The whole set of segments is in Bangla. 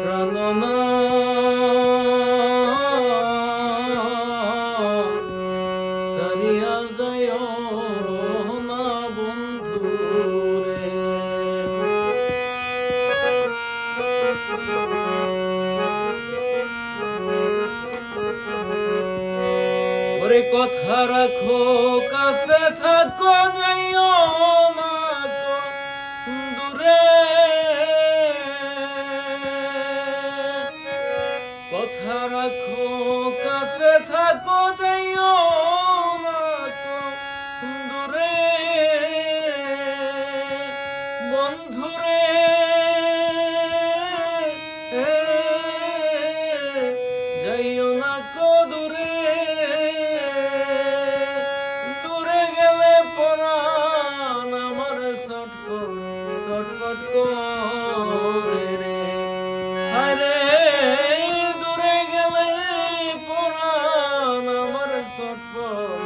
প্রাণনাথ সারিয়া যাইও না বন্ধুরে। ওরে কথা রাখো কাছে থাকো যাইও না দূরে। কথা রাখো কাছে থাকো যাইও না দূরে বন্ধুরে। যাইও না দূরে, দূরে গেলে পরাণ আমার ছটফট ছটফট করে রে। আরে দূরে গেলে পরাণ আমার ছটফট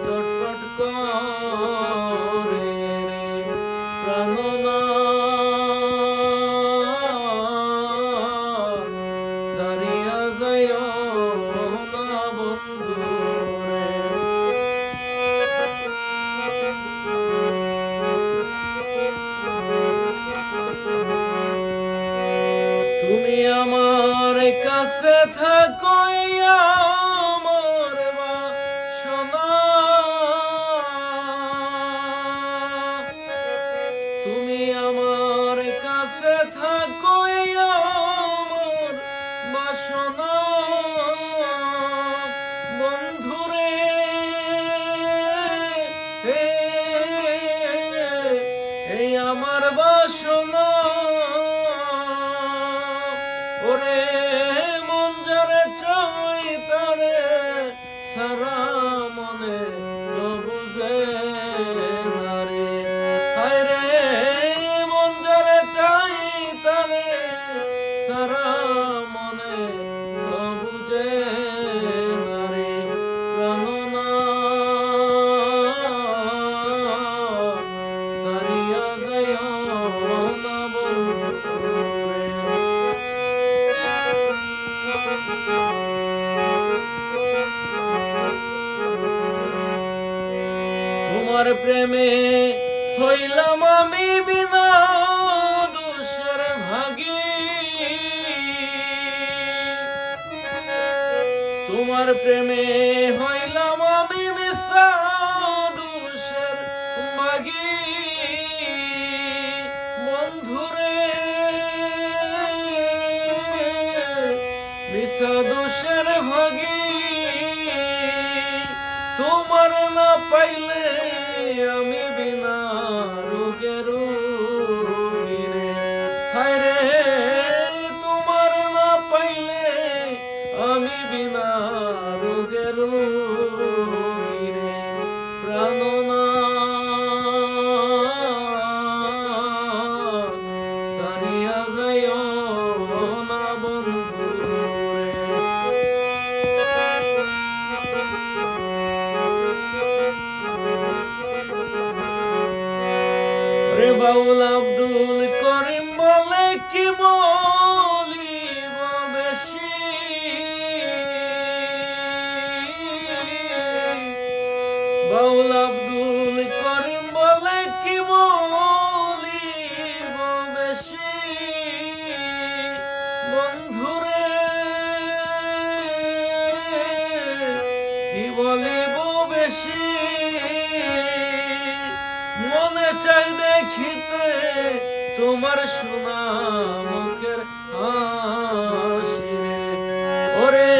ছটফট করে রে। প্রাণনাথ সারিয়া যাইও না বন্ধুরে। তুমি আমার কাছে থাকো আমার বাসনা। তুমি আমার কাছে থাকো আমার বাসনা বন্ধুরে। এই আমার বাসনা ওরে মন যারে চাই তারে সারা মনে তো বুঝে না রে। হায় রে মন যারে চাই তারে সারা মনে তো বুঝে না রে। প্রাণনাথ সারিয়া যাইও না বন্ধুরে। তোমার প্রেমে হইলাম আমি বিনা দোষের ভাগী। তোমার প্রেমে হইলাম আমি মিশা দোষের ভাগী বন্ধুরে। মিশা দোষের ভাগী তোমার না পাইলে আমি বিনা রোগে রোগী রে। হায় রে তোমার না পাইলে আমি বিনা রোগে রোগী রে। প্রাণনাথ সারিয়া যাইও না বন্ধুরে। রে বাউল আব্দুল করিম বলে কি বলিব বেশি। বাউল আব্দুল করিম বলে কি বলিব বেশি বন্ধুরে। কি বলিব বেশি মনে চাই দেখিতে তোমার সোনা মুখের হাসি রে। ওরে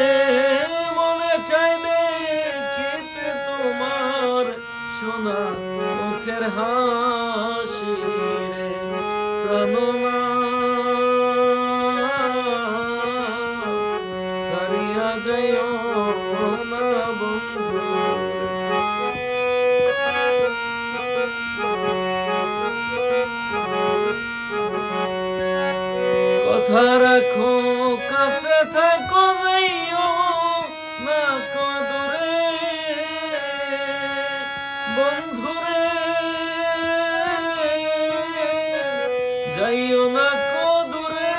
মনে চাই দেখিতে তোমার সোনা মুখের হাসি রে। প্রাণনাথ সারিয়া যাইও না বন্ধুরে। কথা রাখো কাছে থাকো যাইও না দূরে বন্ধুরে। যাইও না দূরে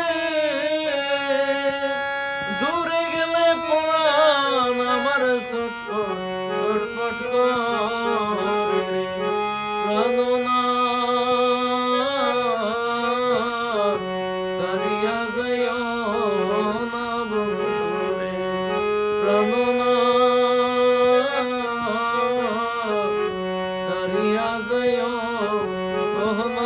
করে রে প্রাণনাথ সারিয়া যাইও না বন্ধুরে প্রাণনাথ সারিয়া যাইও না